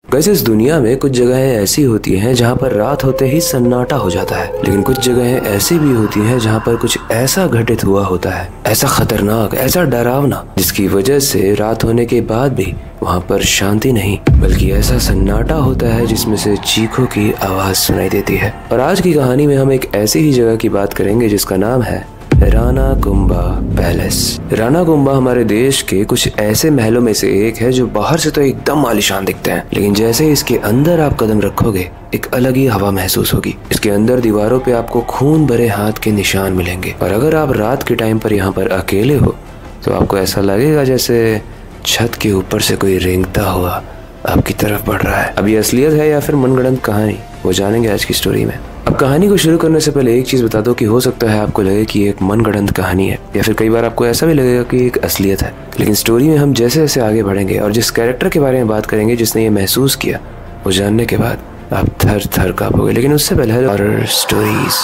Guys इस दुनिया में कुछ जगहें ऐसी होती हैं जहाँ पर रात होते ही सन्नाटा हो जाता है, लेकिन कुछ जगहें ऐसी भी होती हैं जहाँ पर कुछ ऐसा घटित हुआ होता है, ऐसा खतरनाक, ऐसा डरावना, जिसकी वजह से रात होने के बाद भी वहाँ पर शांति नहीं बल्कि ऐसा सन्नाटा होता है जिसमें से चीखों की आवाज सुनाई देती है। और आज की कहानी में हम एक ऐसी ही जगह की बात करेंगे जिसका नाम है राणा कुंभा पैलेस। राणा कुंभा हमारे देश के कुछ ऐसे महलों में से एक है जो बाहर से तो एकदम आलीशान दिखते हैं, लेकिन जैसे इसके अंदर आप कदम रखोगे एक अलग ही हवा महसूस होगी। इसके अंदर दीवारों पे आपको खून भरे हाथ के निशान मिलेंगे, और अगर आप रात के टाइम पर यहाँ पर अकेले हो तो आपको ऐसा लगेगा जैसे छत के ऊपर से कोई रेंगता हुआ आपकी तरफ बढ़ रहा है। अब ये असलियत है या फिर मनगढ़ंत कहानी, वो जानेंगे आज की स्टोरी में। अब कहानी को शुरू करने से पहले एक चीज बता दो कि हो सकता है आपको लगे कि एक मनगढ़ंत कहानी है, या फिर कई बार आपको ऐसा भी लगेगा कि एक असलियत है, लेकिन स्टोरी में हम जैसे जैसे आगे बढ़ेंगे और जिस कैरेक्टर के बारे में बात करेंगे जिसने ये महसूस किया, वो जानने के बाद आप थर थर कांपोगे। लेकिन उससे पहले हॉरर स्टोरीज।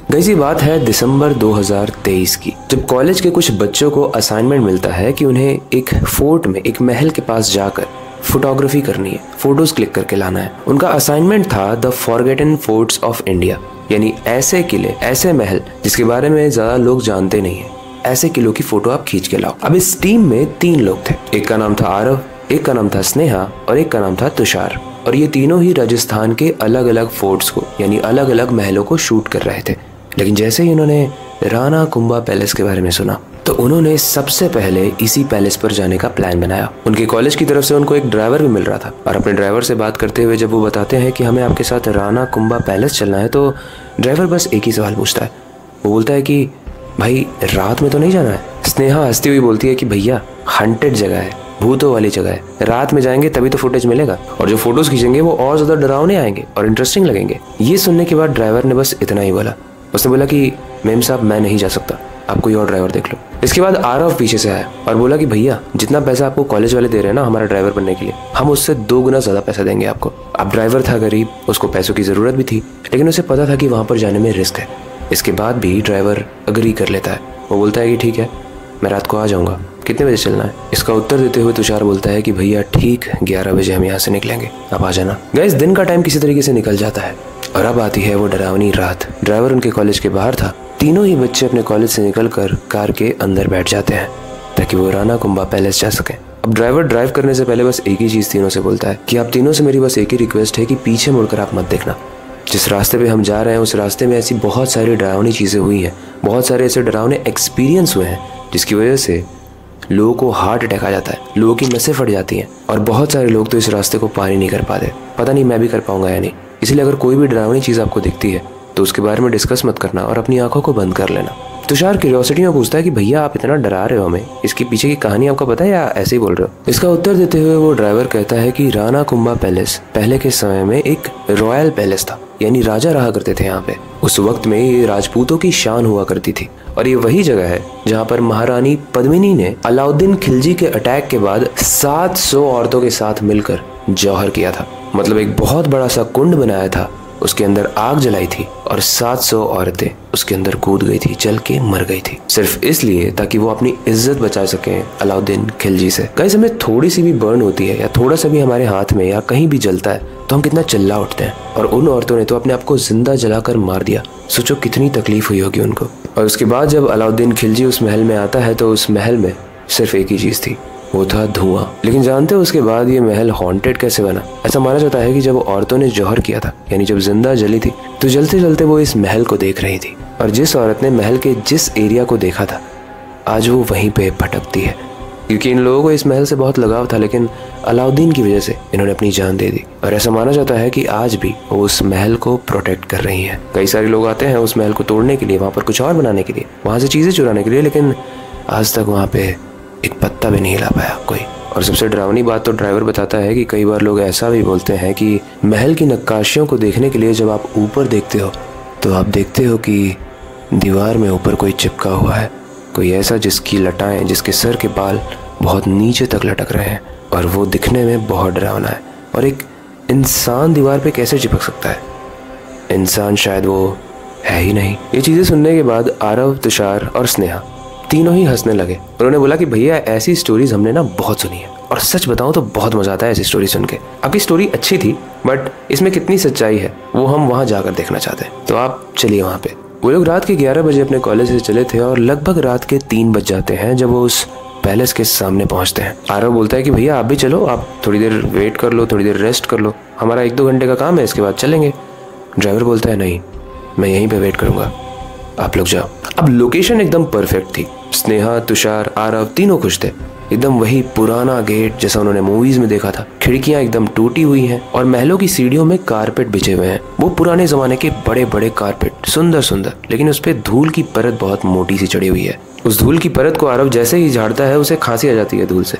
गाइस ये बात है दिसंबर 2023 की, जब कॉलेज के कुछ बच्चों को असाइनमेंट मिलता है कि उन्हें एक फोर्ट में, एक महल के पास जाकर फोटोग्राफी करनी है, फोटोज क्लिक करके लाना है। उनका असाइनमेंट था the forgotten forts of India, यानी ऐसे किले, ऐसे महल जिसके बारे में ज्यादा लोग जानते नहीं है, ऐसे किलों की फोटो आप खींच के लाओ। अब इस टीम में 3 लोग थे, एक का नाम था आरव, एक का नाम था स्नेहा और एक का नाम था तुषार। और ये तीनों ही राजस्थान के अलग अलग फोर्ट्स को, यानी अलग अलग महलों को शूट कर रहे थे। लेकिन जैसे ही उन्होंने राणा कुंभा पैलेस के बारे में सुना तो उन्होंने सबसे पहले इसी पैलेस पर जाने का प्लान बनाया। उनके कॉलेज की तरफ से उनको एक ड्राइवर भी मिल रहा था, और अपने ड्राइवर से बात करते हुए जब वो बताते हैं कि हमें आपके साथ राणा कुंभा पैलेस चलना है, तो ड्राइवर बस एक ही सवाल पूछता है। वो बोलता है कि भाई रात में तो नहीं जाना है। स्नेहा हंसती हुई बोलती है कि भैया हंटेड जगह है, भूतों वाली जगह है, रात में जाएंगे तभी तो फुटेज मिलेगा, और जो फोटोज खींचेंगे वो और ज्यादा डरावने आएंगे और इंटरेस्टिंग लगेंगे। ये सुनने के बाद ड्राइवर ने बस इतना ही बोला। उसने बोला कि मेम साहब मैं नहीं जा सकता, आप कोई और ड्राइवर देख लो। इसके बाद आरव पीछे से आया और बोला कि भैया जितना पैसा आपको कॉलेज वाले दे रहे हैं ना हमारा ड्राइवर बनने के लिए, हम उससे 2 गुना ज्यादा पैसा देंगे आपको। अब ड्राइवर था गरीब, उसको पैसों की जरूरत भी थी, लेकिन उसे पता था कि वहां पर जाने में रिस्क है। इसके बाद भी ड्राइवर अग्री कर लेता है। वो बोलता है कि ठीक है मैं रात को आ जाऊंगा, कितने बजे चलना है? इसका उत्तर देते हुए तुषार बोलता है कि भैया ठीक 11 बजे हम यहाँ से निकलेंगे, आप आ जाना। गाइस दिन का टाइम किसी तरीके से निकल जाता है और अब आती है वो डरावनी रात। ड्राइवर उनके कॉलेज के बाहर था। तीनों ही बच्चे अपने कॉलेज से निकलकर कार के अंदर बैठ जाते हैं ताकि वो राणा कुंभा पैलेस जा सके। अब ड्राइवर ड्राइव करने से पहले बस एक ही चीज तीनों से बोलता है कि आप तीनों से मेरी बस एक ही रिक्वेस्ट है कि पीछे मुड़कर आप मत देखना। जिस रास्ते पे हम जा रहे हैं उस रास्ते में ऐसी बहुत सारी डरावनी चीजें हुई हैं, बहुत सारे ऐसे डरावने एक्सपीरियंस हुए हैं जिसकी वजह से लोगों को हार्ट अटैक आ जाता है, लोगों की नसें फट जाती हैं, और बहुत सारे लोग तो इस रास्ते को पार ही नहीं कर पाते। पता नहीं मैं भी कर पाऊंगा या नहीं। इसलिए अगर कोई भी डरावनी चीज आपको दिखती है तो उसके बारे में डिस्कस मत करना और अपनी आंखों को बंद कर लेना। तुषार क्यूरियोसिटी में पूछता है कि भैया आप इतना डरा रहे हो हमें, इसके पीछे की कहानी आपको पता है या ऐसे ही बोल रहे हो? इसका उत्तर देते हुए वो ड्राइवर कहता है कि राणा कुंभा पैलेस पहले के समय में एक रॉयल पैलेस था, यानी राजा रहा करते थे यहाँ पे। उस वक्त में ये राजपूतों की शान हुआ करती थी, और ये वही जगह है जहाँ पर महारानी पद्मिनी ने अलाउद्दीन खिलजी के अटैक के बाद 700 औरतों के साथ मिलकर जौहर किया था। मतलब एक बहुत बड़ा सा कुंड बनाया था, उसके अंदर आग जलाई थी और 700 औरतें उसके अंदर कूद गई थी, जल के मर गई थी, सिर्फ इसलिए ताकि वो अपनी इज्जत बचा सके अलाउद्दीन खिलजी से। गाइस हमें थोड़ी सी भी बर्न होती है या थोड़ा सा भी हमारे हाथ में या कहीं भी जलता है तो हम कितना चिल्ला उठते हैं, और उन औरतों ने तो अपने आप को जिंदा जलाकर मार दिया। सोचो कितनी तकलीफ हुई होगी उनको। और उसके बाद जब अलाउद्दीन खिलजी उस महल में आता है तो उस महल में सिर्फ एक ही चीज थी, वो था धुआं। लेकिन जानते हो उसके बाद ये महल हॉन्टेड कैसे बना? ऐसा माना जाता है कि जब औरतों ने जौहर किया था, यानी जब जिंदा जली थी, तो जलते जलते वो इस महल को देख रही थी, और जिस औरत ने महल के जिस एरिया को देखा था आज वो वहीं पे भटकती है, क्योंकि इन लोगों को इस महल से बहुत लगाव था, लेकिन अलाउद्दीन की वजह से इन्होंने अपनी जान दे दी। और ऐसा माना जाता है कि आज भी वो उस महल को प्रोटेक्ट कर रही है। कई सारे लोग आते हैं उस महल को तोड़ने के लिए, वहां पर कुछ और बनाने के लिए, वहां से चीजें चुराने के लिए, लेकिन आज तक वहां पे एक पत्ता भी नहीं हिला पाया कोई। और सबसे डरावनी बात तो ड्राइवर बताता है कि कई बार लोग ऐसा भी बोलते हैं कि महल की नक्काशियों को देखने के लिए जब आप ऊपर देखते हो तो आप देखते हो कि दीवार में ऊपर कोई चिपका हुआ है, कोई ऐसा जिसकी लटाएं, जिसके सर के बाल बहुत नीचे तक लटक रहे हैं, और वो दिखने में बहुत डरावना है। और एक इंसान दीवार पे कैसे चिपक सकता है? इंसान शायद वो है ही नहीं। ये चीजें सुनने के बाद आरव, तुषार और स्नेहा तीनों ही हंसने लगे। उन्होंने बोला कि भैया ऐसी स्टोरीज हमने ना बहुत सुनी है, और सच बताऊं तो बहुत मजा आता है ऐसी स्टोरी सुन के। आपकी स्टोरी अच्छी थी, बट इसमें कितनी सच्चाई है वो हम वहाँ जाकर देखना चाहते हैं, तो आप चलिए वहाँ पे। वो लोग रात के 11 बजे अपने कॉलेज से चले थे और लगभग रात के 3 बज जाते हैं जब वो उस पैलेस के सामने पहुंचते हैं। आरव बोलता है कि भैया आप भी चलो, आप थोड़ी देर वेट कर लो, थोड़ी देर रेस्ट कर लो, हमारा 1-2 घंटे का काम है, इसके बाद चलेंगे। ड्राइवर बोलता है नहीं, मैं यहीं पे वेट करूंगा, आप लोग जाओ। अब लोकेशन एकदम परफेक्ट थी। स्नेहा, तुषार, आरव तीनों खुश थे। एकदम वही पुराना गेट जैसा उन्होंने मूवीज में देखा था। खिड़कियां एकदम टूटी हुई हैं और महलों की सीढ़ियों में कारपेट बिछे हुए हैं। वो पुराने जमाने के बड़े बड़े कारपेट, सुंदर सुंदर, लेकिन उस पे धूल की परत बहुत मोटी सी चढ़ी हुई है। उस धूल की परत को आरव जैसे ही झाड़ता है उसे खांसी आ जाती है धूल से।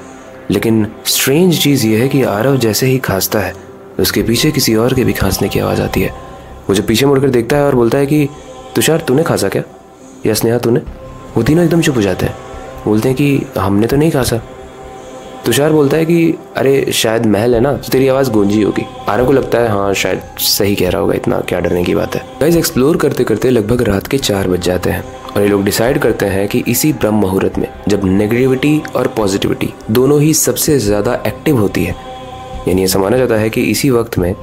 लेकिन स्ट्रेंज चीज ये है कि आरव जैसे ही खांसता है उसके पीछे किसी और के भी खांसने की आवाज आती है। वो जब पीछे मुड़कर देखता है और बोलता है कि तुषार तूने खांसा क्या, या स्नेहा तूने? वो तीनों एकदम चुप हो जाते हैं, बोलते हैं कि हमने तो नहीं खांसा। तुषार बोलता है कि अरे शायद महल है ना, तो तेरी आवाज़ गूंजी होगी। आरव को लगता है हाँ शायद सही कह रहा होगा, इतना क्या डरने की बात है। गाइस एक्सप्लोर करते करते लगभग रात के 4 बज जाते हैं और ये लोग डिसाइड करते हैं कि इसी ब्रह्म मुहूर्त में जब नेगेटिविटी और पॉजिटिविटी दोनों ही सबसे ज़्यादा एक्टिव होती है, यानी ये माना जाता है कि इसी वक्त में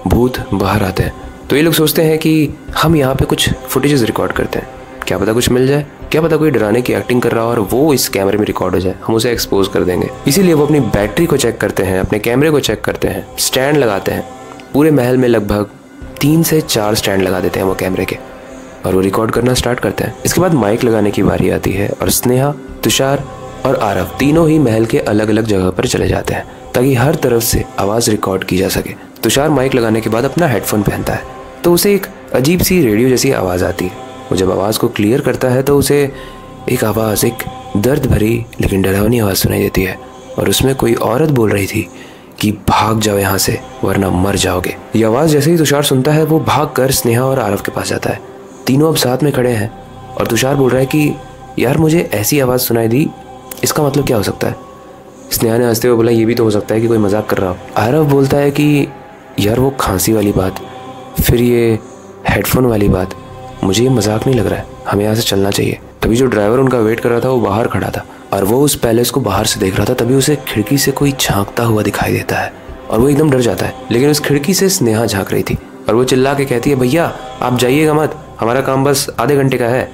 भूत बाहर आते हैं, तो ये लोग सोचते हैं कि हम यहाँ पे कुछ फुटेजेस रिकॉर्ड करते हैं, क्या पता कुछ मिल जाए, क्या पता कोई डराने की एक्टिंग कर रहा हो और वो इस कैमरे में रिकॉर्ड हो जाए, हम उसे एक्सपोज कर देंगे। इसीलिए वो अपनी बैटरी को चेक करते हैं, अपने कैमरे को चेक करते हैं, स्टैंड लगाते हैं। पूरे महल में लगभग 3 से 4 स्टैंड लगा देते हैं वो कैमरे के, और वो रिकॉर्ड करना स्टार्ट करते हैं। इसके बाद माइक लगाने की बारी आती है और स्नेहा, तुषार और आरव तीनों ही महल के अलग अलग जगह पर चले जाते हैं ताकि हर तरफ से आवाज़ रिकॉर्ड की जा सके। तुषार माइक लगाने के बाद अपना हेडफोन पहनता है तो उसे एक अजीब सी रेडियो जैसी आवाज़ आती है। वो जब आवाज़ को क्लियर करता है तो उसे एक आवाज़, एक दर्द भरी लेकिन डरावनी आवाज़ सुनाई देती है, और उसमें कोई औरत बोल रही थी कि भाग जाओ यहाँ से वरना मर जाओगे। ये आवाज़ जैसे ही तुषार सुनता है वो भाग कर स्नेहा और आरव के पास जाता है। तीनों अब साथ में खड़े हैं और तुषार बोल रहा है कि यार मुझे ऐसी आवाज़ सुनाई दी, इसका मतलब क्या हो सकता है? स्नेहा ने हंसते हुए बोला ये भी तो हो सकता है कि कोई मजाक कर रहा हो। आरव बोलता है कि यार वो खांसी वाली बात, फिर ये हेडफोन वाली बात, मुझे ये मजाक नहीं लग रहा है, हमें यहाँ से चलना चाहिए। तभी जो ड्राइवर उनका वेट कर रहा था वो बाहर खड़ा था और वो उस पैलेस को बाहर से देख रहा था। तभी उसे खिड़की से कोई झांकता हुआ दिखाई देता है और वो एकदम डर जाता है। लेकिन उस खिड़की से स्नेहा झांक रही थी और वो चिल्ला के कहती है भैया आप जाइएगा मत, हमारा काम बस आधे घंटे का है।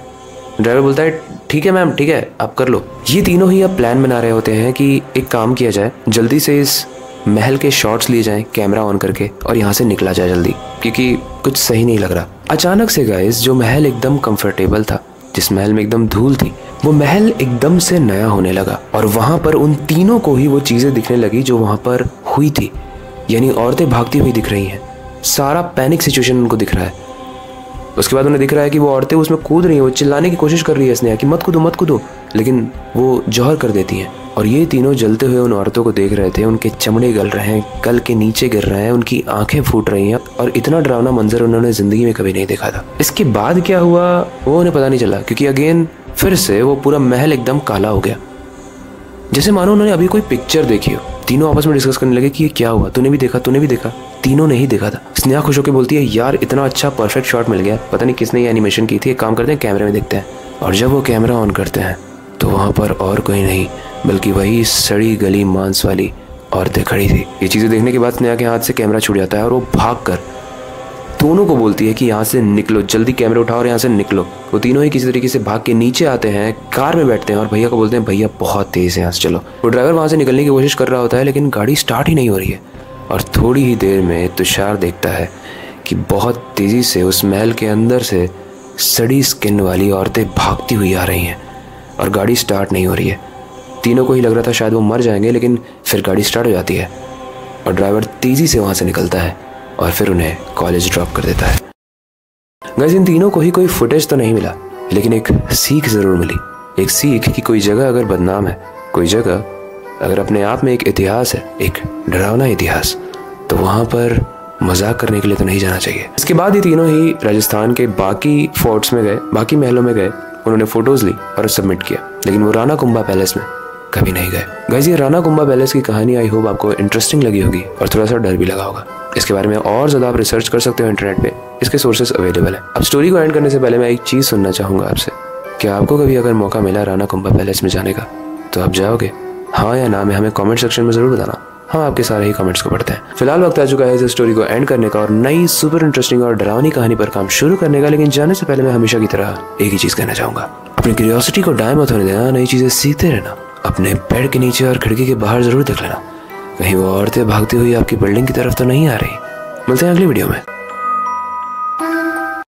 ड्राइवर बोलता है ठीक है मैम, ठीक है आप कर लो। ये तीनों ही अब प्लान बना रहे होते हैं कि एक काम किया जाए, जल्दी से इस महल के शॉट्स लिए जाएं कैमरा ऑन करके और यहाँ से निकला जाए जल्दी, क्योंकि कुछ सही नहीं लग रहा। अचानक से गाइस जो महल एकदम कंफर्टेबल था, जिस महल में एकदम धूल थी, वो महल एकदम से नया होने लगा और वहाँ पर उन तीनों को ही वो चीज़ें दिखने लगी जो वहाँ पर हुई थी, यानी औरतें भागती हुई दिख रही हैं। सारा पैनिक सिचुएशन उनको दिख रहा है। उसके बाद उन्हें दिख रहा है कि वो औरतें उसमें कूद रही हैं, वो चिल्लाने की कोशिश कर रही है स्नेहा कि मत कूदो मत कूदो, लेकिन वो जौहर कर देती हैं। और ये तीनों जलते हुए उन औरतों को देख रहे थे, उनके चमड़े गल रहे हैं, गल के नीचे गिर रहे हैं, उनकी आंखें फूट रही हैं और इतना डरावना मंजर उन्होंने जिंदगी में कभी नहीं देखा था। इसके बाद क्या हुआ वो उन्हें पता नहीं चला, क्योंकि अगेन फिर से वो पूरा महल एकदम काला हो गया, जैसे मानो उन्होंने अभी कोई पिक्चर देखी हो। तीनों आपस में डिस्कस करने लगे कि ये क्या हुआ, तूने भी देखा, तूने भी देखा? तीनों ने ही देखा था। स्नेहा खुश होकर बोलती है यार इतना अच्छा परफेक्ट शॉट मिल गया, पता नहीं किसने ये एनिमेशन की थी, एक काम करते हैं कैमरे में देखते हैं। और जब वो कैमरा ऑन करते हैं तो वहाँ पर और कोई नहीं बल्कि वही सड़ी गली मांस वाली औरतें खड़ी थी। ये चीज़ें देखने के बाद स्नेहा के हाथ से कैमरा छूट जाता है और वो भागकर दोनों को बोलती है कि यहाँ से निकलो, जल्दी कैमरा उठाओ और यहाँ से निकलो। वो तीनों ही किसी तरीके से भाग के नीचे आते हैं, कार में बैठते हैं और भैया को बोलते हैं भैया बहुत तेज़ है यहाँ से चलो। वो ड्राइवर वहाँ से निकलने की कोशिश कर रहा होता है लेकिन गाड़ी स्टार्ट ही नहीं हो रही है। और थोड़ी ही देर में तुषार देखता है कि बहुत तेज़ी से उस महल के अंदर से सड़ी स्किन वाली औरतें भागती हुई आ रही हैं और गाड़ी स्टार्ट नहीं हो रही है। तीनों को ही लग रहा था शायद वो मर जाएंगे, लेकिन फिर गाड़ी स्टार्ट हो जाती है और ड्राइवर तेज़ी से वहाँ से निकलता है और फिर उन्हें कॉलेज ड्रॉप कर देता है। गाइस इन तीनों को ही कोई फुटेज तो नहीं मिला, लेकिन एक सीख ज़रूर मिली। एक सीख कि कोई जगह अगर बदनाम है, कोई जगह अगर अपने आप में एक इतिहास है, एक डरावना इतिहास, तो वहाँ पर मजाक करने के लिए तो नहीं जाना चाहिए। इसके बाद ये तीनों ही राजस्थान के बाकी फोर्ट्स में गए, बाकी महलों में गए, उन्होंने फोटोज ली और सबमिट किया, लेकिन वो राणा कुंभा पैलेस में कभी नहीं गए। गाइस ये राणा कुंभा पैलेस की कहानी आई होप आपको इंटरेस्टिंग लगी होगी और थोड़ा सा डर भी लगा होगा। इसके बारे में और ज़्यादा आप रिसर्च कर सकते हो इंटरनेट पे, इसके सोर्सेज अवेलेबल है। अब स्टोरी को एंड करने से पहले मैं एक चीज़ सुनना चाहूँगा आपसे। क्या आपको कभी अगर मौका मिला राणा कुंभा पैलेस में जाने का तो आप जाओगे? हाँ या ना में हमें कमेंट सेक्शन में ज़रूर बताना। हम आपके सारे ही कमेंट्स को पढ़ते हैं। फिलहाल वक्त आ चुका है इस स्टोरी को एंड करने का और नई सुपर इंटरेस्टिंग और डरावनी कहानी पर काम शुरू करने का। लेकिन जाने से पहले मैं हमेशा की तरह एक ही चीज़ कहना चाहूँगा, अपनी क्यूरियोसिटी को डाय मत होने देना, नई चीज़ें सीखते रहना। अपने बेड के नीचे और खिड़की के बाहर ज़रूर देख लेना, कहीं वो औरतें भागती हुई आपकी बिल्डिंग की तरफ तो नहीं आ रही। मिलते हैं अगली वीडियो में।